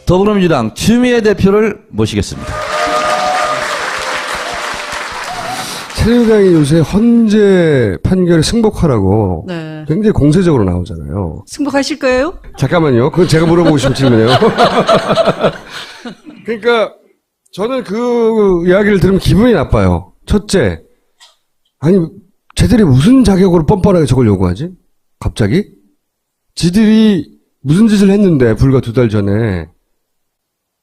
더불어민주당 추미애 대표를 모시겠습니다. 새누리당이 요새 헌재 판결에 승복하라고 네. 굉장히 공세적으로 나오잖아요. 승복하실 거예요? 잠깐만요. 그건 제가 물어보고 싶은 질문이에요. 그러니까 저는 그 이야기를 들으면 기분이 나빠요. 첫째, 아니 쟤들이 무슨 자격으로 뻔뻔하게 저걸 요구하지? 갑자기? 지들이 무슨 짓을 했는데 불과 2달 전에.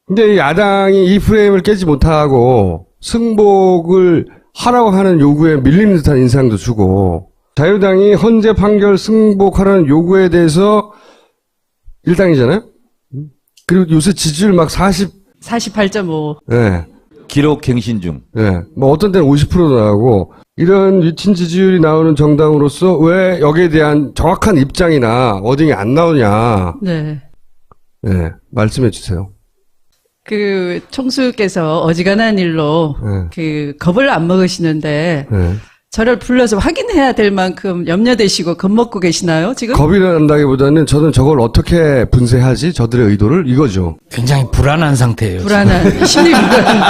근데 야당이 이 프레임을 깨지 못하고 승복을 하라고 하는 요구에 밀리는 듯한 인상도 주고, 자유당이 헌재 판결 승복하라는 요구에 대해서 일당이잖아요? 그리고 요새 지지율 막 48.5. 네. 기록 갱신 중. 네. 뭐 어떤 때는 50%도 나오고, 이런 위친 지지율이 나오는 정당으로서 왜 여기에 대한 정확한 입장이나 워딩이 안 나오냐. 네. 네. 말씀해 주세요. 그 총수께서 어지간한 일로 네. 그 겁을 안 먹으시는데 네. 저를 불러서 확인해야 될 만큼 염려되시고 겁먹고 계시나요, 지금? 겁이 난다기보다는 저는 저걸 어떻게 분쇄하지? 저들의 의도를 이거죠. 굉장히 불안한 상태예요. 불안한 심리 불안.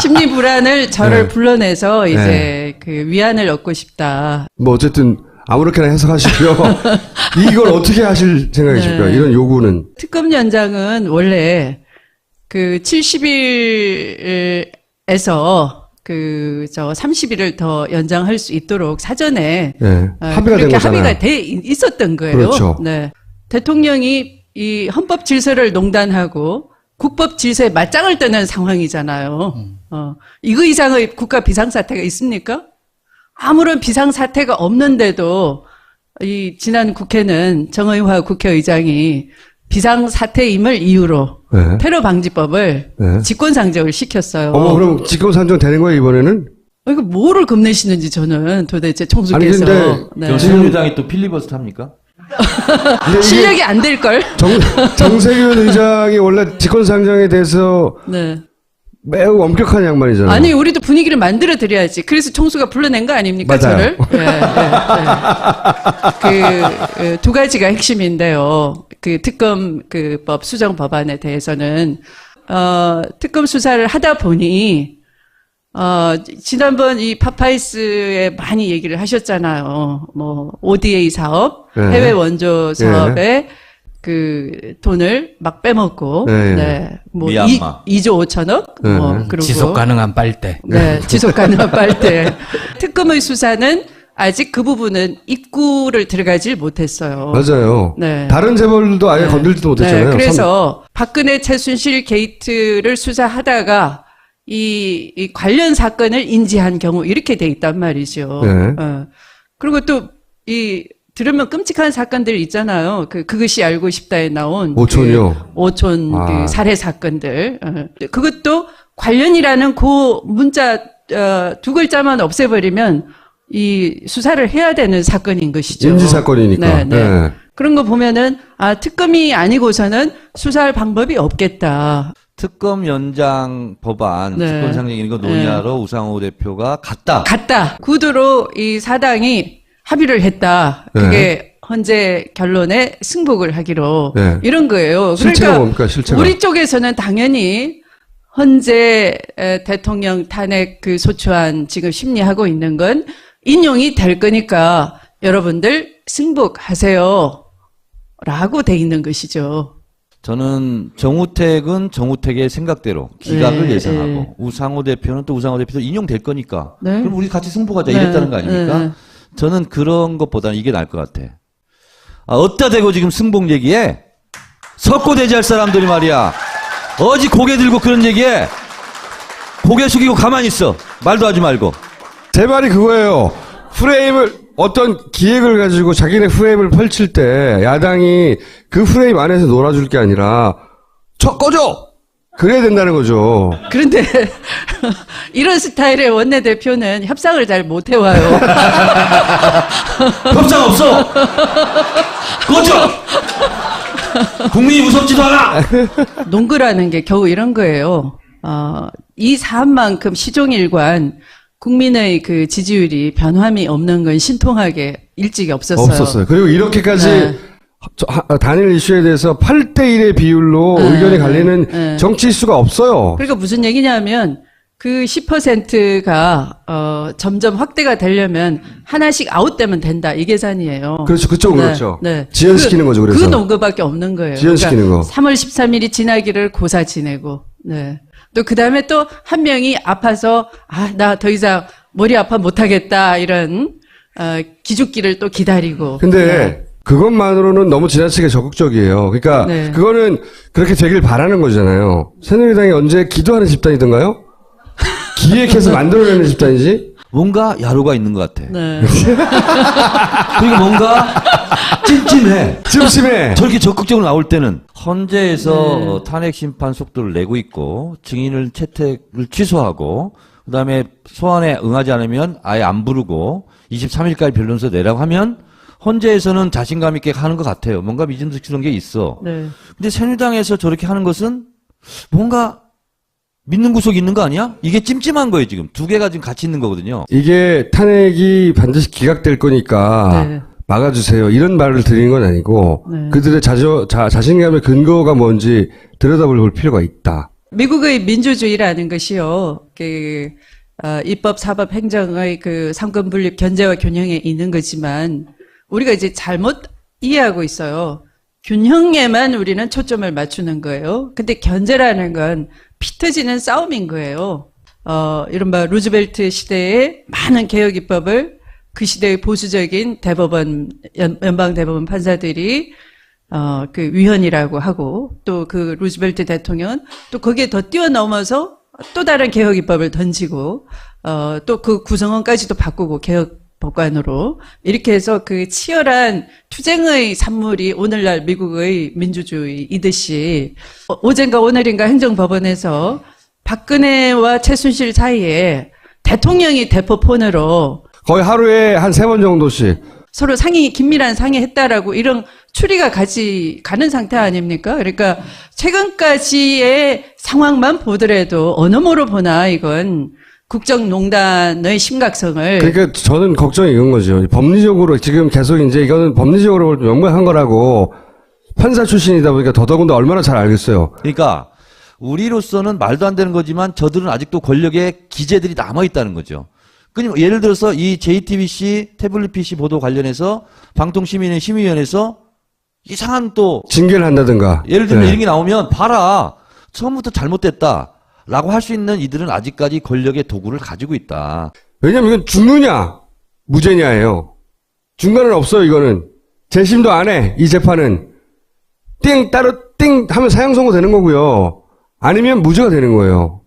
심리 불안을 저를 네. 불러내서 이제 그 위안을 얻고 싶다. 뭐 어쨌든 아무렇게나 해석하시고요. 이걸 어떻게 하실 생각이십니까? 네. 이런 요구는. 특검 연장은 원래 그 70일에서 그 30일을 더 연장할 수 있도록 사전에 네. 합의가 된 그렇게 거잖아요. 합의가 돼 있었던 거예요. 그렇죠. 네. 대통령이 이 헌법 질서를 농단하고 국법 질서에 맞짱을 뜨는 상황이잖아요. 이거 이상의 국가 비상사태가 있습니까? 아무런 비상사태가 없는데도 이 지난 국회는 정의화 국회의장이 비상사태임을 이유로 네. 테러방지법을 네. 직권상정을 시켰어요. 그럼 직권상정 되는 거예요, 이번에는? 이거 뭐를 겁내시는지 저는 도대체 아니, 총수께서. 근데 그럼 새누리당이 또 필리버스터 합니까? 근데 이게 실력이 안 될걸? 정세균 의장이 원래 직권상정에 대해서 네. 매우 엄격한 양반이잖아요. 아니, 우리도 분위기를 만들어 드려야지. 그래서 총수가 불러낸 거 아닙니까, 맞아요. 저를? 그, 두 가지가 핵심인데요. 그 특검 법 수정 법안에 대해서는, 특검 수사를 하다 보니, 지난번 이 파파이스에 많이 얘기를 하셨잖아요. 뭐, ODA 사업, 네. 해외 원조 사업에 그 돈을 막 빼먹고, 네. 네. 뭐, 미얀마. 2조 5천억? 네. 뭐, 그리고. 지속 가능한 빨대. 네, 지속 가능한 빨대. 특검의 수사는 아직 그 부분은 입구를 들어가질 못했어요. 맞아요. 네. 다른 재벌도 아예 네. 건들지도 못했잖아요. 네, 그래서 박근혜 최순실 게이트를 수사하다가 이 관련 사건을 인지한 경우 이렇게 돼 있단 말이죠. 네. 그리고 또 들으면 끔찍한 사건들 있잖아요. 그것이 알고 싶다에 나온 오촌이요? 오촌 아. 그 살해 사건들. 그것도 관련이라는 그 문자 두 글자만 없애버리면 이 수사를 해야 되는 사건인 것이죠. 인지 사건이니까. 네, 네. 그런 거 보면은 특검이 아니고서는 수사할 방법이 없겠다. 특검 연장 법안, 네. 직권상정 이런 거 논의하러 우상호 대표가 갔다. 구두로 이 사당이 합의를 했다. 그게 네. 헌재 결론에 승복을 하기로 네. 이런 거예요. 실체가 그러니까 뭡니까, 실체가? 우리 쪽에서는 당연히 헌재 대통령 탄핵 그 소추안 지금 심리하고 있는 건 인용이 될 거니까 여러분들 승복하세요. 라고 돼 있는 것이죠. 저는 정우택은 정우택의 생각대로 기각을 네, 예상하고 네. 우상호 대표는 또 우상호 대표도 인용될 거니까 네. 그럼 우리 같이 승복하자 네, 이랬다는 거 아닙니까? 네. 저는 그런 것보다는 이게 나을 것 같아. 어디다 대고 지금 승복 얘기해? 석고대지할 사람들이 말이야. 어디 고개 들고 그런 얘기해? 고개 숙이고 가만히 있어. 말도 하지 말고. 제 말이 그거예요. 어떤 기획을 가지고 자기네 프레임을 펼칠 때 야당이 그 프레임 안에서 놀아줄 게 아니라 꺼져! 그래야 된다는 거죠. 그런데 이런 스타일의 원내대표는 협상을 잘 못 해와요. 협상 없어! 꺼져! 국민이 무섭지도 않아! 농구라는 게 겨우 이런 거예요. 이 사안만큼 시종일관 국민의 그 지지율이 변함이 없는 건 신통하게 일찍이 없었어요. 없었어요. 그리고 이렇게까지 네. 단일 이슈에 대해서 8대1의 비율로 의견이 갈리는 정치 이슈가 없어요. 그러니까 무슨 얘기냐면 그 10%가 점점 확대가 되려면 하나씩 아웃되면 된다 이 계산이에요. 그렇죠. 그쪽은 네, 그렇죠. 네. 지연시키는 거죠. 그래서 그 논거밖에 없는 거예요. 지연시키는 거. 3월 13일이 지나기를 고사 지내고, 네. 또 그 다음에 또 한 명이 아파서 나 더 이상 머리 아파 못하겠다 이런 기죽기를 또 기다리고. 근데 네. 그것만으로는 너무 지나치게 적극적이에요. 그러니까 네. 그거는 그렇게 되길 바라는 거잖아요. 새누리당이 언제 기도하는 집단이던가요? 기획해서 만들어내는 집단이지? 뭔가 야로가 있는 것 같아. 네. 그리고 뭔가 찜찜해. 찜찜해. 저렇게 적극적으로 나올 때는 헌재에서 탄핵 심판 속도를 내고 있고 증인을 채택을 취소하고 그다음에 소환에 응하지 않으면 아예 안 부르고 23일까지 변론서 내라고 하면 헌재에서는 자신감 있게 하는 것 같아요. 뭔가 믿음직스러운 게 있어. 네. 근데 새누리당에서 저렇게 하는 것은 뭔가 믿는 구석이 있는 거 아니야? 이게 찜찜한 거예요, 지금. 두 개가 지금 같이 있는 거거든요. 이게 탄핵이 반드시 기각될 거니까 네. 막아주세요. 이런 말을 드리는 건 아니고 네. 그들의 자신감의 근거가 뭔지 들여다볼 필요가 있다. 미국의 민주주의라는 것이요, 입법, 사법, 행정의 그 상권 분립 견제와 균형에 있는 거지만, 우리가 이제 잘못 이해하고 있어요. 균형에만 우리는 초점을 맞추는 거예요. 근데 견제라는 건 피 터지는 싸움인 거예요. 이른바 루즈벨트 시대의 많은 개혁 입법을 그 시대의 보수적인 대법원, 연방대법원 판사들이 그 위헌이라고 하고 또 그 루즈벨트 대통령은 또 거기에 더 뛰어넘어서 또 다른 개혁 입법을 던지고 또 그 구성원까지도 바꾸고 개혁 법관으로 이렇게 해서 그 치열한 투쟁의 산물이 오늘날 미국의 민주주의이듯이 어젠가 오늘인가 행정법원에서 박근혜와 최순실 사이에 대통령이 대포폰으로 거의 하루에 한 3번 정도씩. 서로 긴밀한 상의했다라고 이런 추리가 가는 상태 아닙니까? 그러니까 최근까지의 상황만 보더라도 어느 모로 보나 이건 국정농단의 심각성을. 그러니까 저는 걱정이 이런 거죠. 법리적으로 지금 계속 이제 이거는 법리적으로 명백한 거라고 판사 출신이다 보니까 더더군다나 얼마나 잘 알겠어요. 그러니까 우리로서는 말도 안 되는 거지만 저들은 아직도 권력의 기재들이 남아있다는 거죠. 예를 들어서 이 JTBC 태블릿 PC 보도 관련해서 방통시민의 심의위원회에서 이상한 또 징계를 한다든가. 예를 들면 네. 이런 게 나오면 봐라 처음부터 잘못됐다 라고 할 수 있는 이들은 아직까지 권력의 도구를 가지고 있다. 왜냐면 이건 죽느냐 무죄냐예요. 중간은 없어요. 이거는 재심도 안 해. 이 재판은 띵 따로 띵 하면 사형 선고 되는 거고요. 아니면 무죄가 되는 거예요.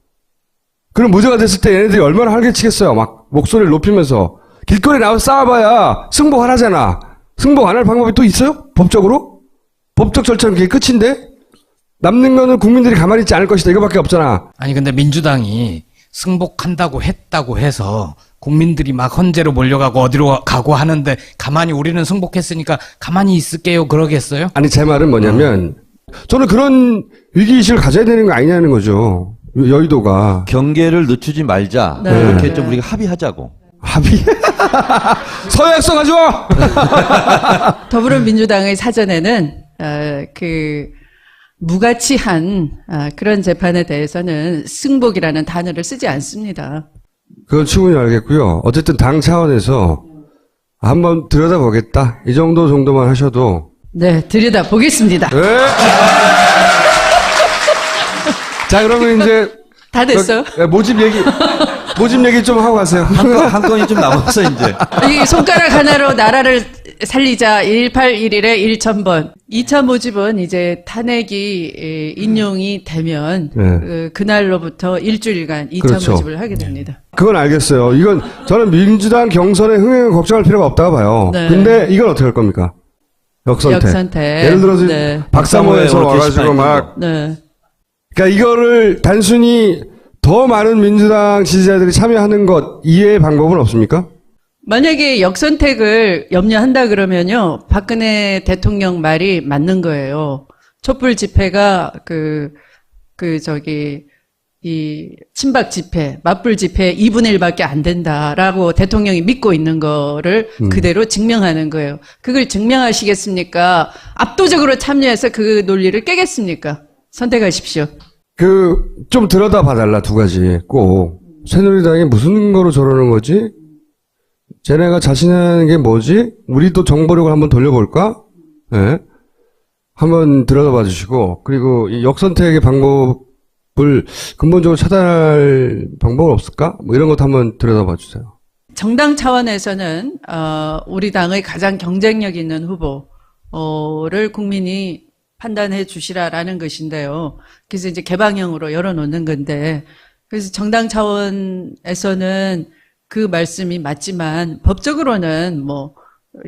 그럼 무죄가 됐을 때 얘네들이 얼마나 활개치겠어요. 막 목소리를 높이면서 길거리에 나와서 싸워봐야 승복 안 하잖아. 승복 안 할 방법이 또 있어요? 법적으로? 법적 절차는 그게 끝인데 남는 거는 국민들이 가만히 있지 않을 것이다. 이거밖에 없잖아. 아니 근데 민주당이 승복한다고 했다고 해서 국민들이 막 헌재로 몰려가고 어디로 가고 하는데 가만히 우리는 승복했으니까 가만히 있을게요 그러겠어요? 아니 제 말은 뭐냐면 저는 그런 위기의식을 가져야 되는 거 아니냐는 거죠. 여의도가. 경계를 늦추지 말자. 네. 이렇게 좀 우리가 합의하자고. 합의? 서약서 가져와! 더불어민주당의 사전에는 무가치한 그런 재판에 대해서는 승복이라는 단어를 쓰지 않습니다. 그건 충분히 알겠고요. 어쨌든 당 차원에서 한번 들여다보겠다. 이 정도만 하셔도. 네, 들여다보겠습니다. 네. 자, 그러면 이제. 다 됐어요? 모집 얘기 좀 하고 가세요. 한 건이 좀 남았어 이제. 이 손가락 하나로 나라를 살리자 1811에 1000번. 2차 모집은 이제 탄핵이 인용이 되면 네. 그날로부터 일주일간 2차 그렇죠. 모집을 하게 됩니다. 그건 알겠어요. 이건 저는 민주당 경선의 흥행을 걱정할 필요가 없다고 봐요. 네. 근데 이건 어떻게 할 겁니까? 역선택. 예를 들어서 네. 박사모에서 박사모에 와가지고 막 네. 그러니까 이거를 단순히 더 많은 민주당 지지자들이 참여하는 것 이외의 방법은 없습니까? 만약에 역선택을 염려한다 그러면요, 박근혜 대통령 말이 맞는 거예요. 촛불 집회가 이 친박 집회, 맞불 집회 2분의 1밖에 안 된다라고 대통령이 믿고 있는 거를 그대로 증명하는 거예요. 그걸 증명하시겠습니까? 압도적으로 참여해서 그 논리를 깨겠습니까? 선택하십시오. 좀 들여다 봐달라, 두 가지. 꼭. 새누리당이 무슨 거로 저러는 거지? 쟤네가 자신하는 게 뭐지? 우리도 정보력을 한번 돌려볼까? 예. 한번 들여다 봐 주시고, 그리고 이 역선택의 방법을 근본적으로 차단할 방법은 없을까? 뭐 이런 것도 한번 들여다 봐 주세요. 정당 차원에서는 우리 당의 가장 경쟁력 있는 후보를 국민이 판단해 주시라라는 것인데요. 그래서 이제 개방형으로 열어놓는 건데, 그래서 정당 차원에서는 그 말씀이 맞지만 법적으로는 뭐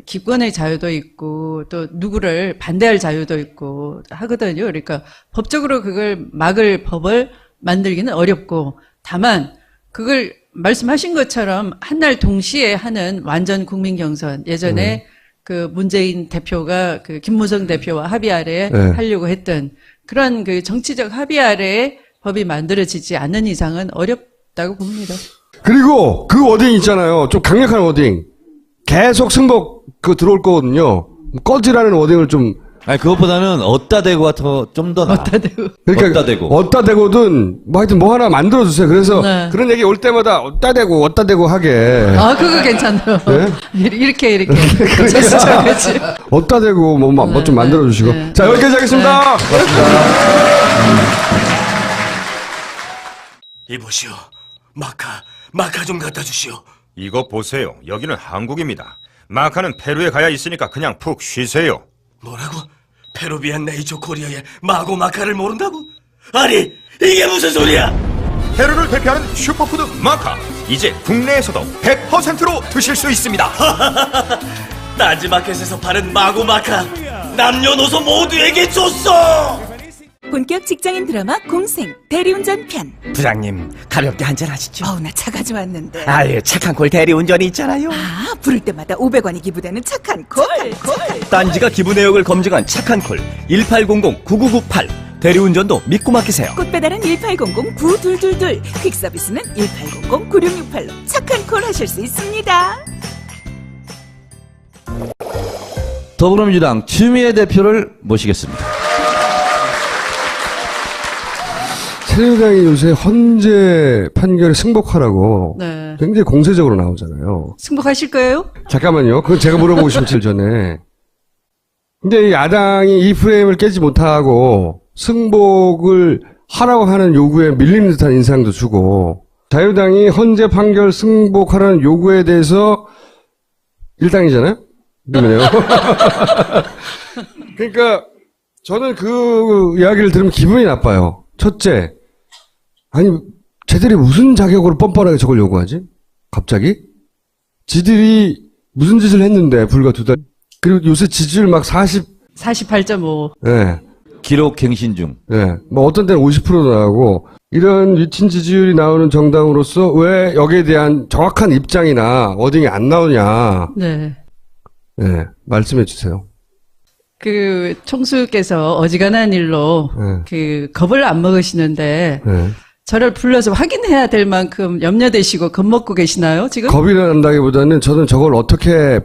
기권의 자유도 있고 또 누구를 반대할 자유도 있고 하거든요. 그러니까 법적으로 그걸 막을 법을 만들기는 어렵고, 다만 그걸 말씀하신 것처럼 한날 동시에 하는 완전 국민 경선, 예전에 그 문재인 대표가 그 김무성 대표와 합의 아래에 하려고 했던 그런 그 정치적 합의 아래에 법이 만들어지지 않는 이상은 어렵다고 봅니다. 그리고 그 워딩 있잖아요. 좀 강력한 워딩. 계속 승복 들어올 거거든요. 꺼지라는 워딩을 좀. 아니, 그것보다는 어따 대고가 좀 더 나아. 어따 대고. 그러니까 어따 대고. 어따 대고든 뭐 하여튼 뭐 하나 만들어 주세요. 그래서 네. 그런 얘기 올 때마다 어따 대고 하게. 아, 그거 괜찮아요. 네? 이렇게. 그렇죠. 어따 대고 뭐 좀 만들어 주시고. 네. 자, 여기까지 하겠습니다. 이보시오. 마카 좀 갖다 주시오. 이거 보세요. 여기는 한국입니다. 마카는 페루에 가야 있으니까 그냥 푹 쉬세요. 뭐라고? 페루비안 네이처 코리아의 마고 마카를 모른다고? 아니, 이게 무슨 소리야? 페루를 대표하는 슈퍼푸드 마카. 이제 국내에서도 100%로 드실 수 있습니다. 딴지마켓에서 파는 마고 마카 남녀노소 모두에게 줬어. 본격 직장인 드라마 공생 대리운전 편. 부장님, 가볍게 한잔 하시죠. 나 차 가져왔는데. 아유, 착한 콜 대리운전이 있잖아요. 아, 부를 때마다 500원이 기부되는 착한 콜. 딴지가 기부 내역을 검증한 착한 콜 1800-9998. 대리운전도 믿고 맡기세요. 꽃배달은 1800-9222. 퀵서비스는 1800-9668로 착한 콜 하실 수 있습니다. 더불어민주당 추미애 대표를 모시겠습니다. 새누리당이 요새 헌재 판결에 승복하라고 네. 굉장히 공세적으로 나오잖아요. 승복하실 거예요? 잠깐만요. 그건 제가 물어보고 싶을 전에. 근데 이 야당이 이 프레임을 깨지 못하고 승복을 하라고 하는 요구에 밀리는 듯한 인상도 주고, 자유당이 헌재 판결 승복하라는 요구에 대해서 일당이잖아요? 그러네요. 그러니까 저는 그 이야기를 들으면 기분이 나빠요. 첫째, 아니 쟤들이 무슨 자격으로 뻔뻔하게 저걸 요구하지? 갑자기? 지들이 무슨 짓을 했는데 불과 2달. 그리고 요새 지지율 막 48.5. 예. 기록 갱신 중. 예. 뭐 어떤 때는 50%도 나오고, 이런 위친 지지율이 나오는 정당으로서 왜 여기에 대한 정확한 입장이나 워딩이 안 나오냐. 네. 예. 말씀해 주세요. 그 총수께서 어지간한 일로 겁을 안 먹으시는데 예. 저를 불러서 확인해야 될 만큼 염려되시고 겁먹고 계시나요, 지금? 겁이 난다기보다는 저는 저걸 어떻게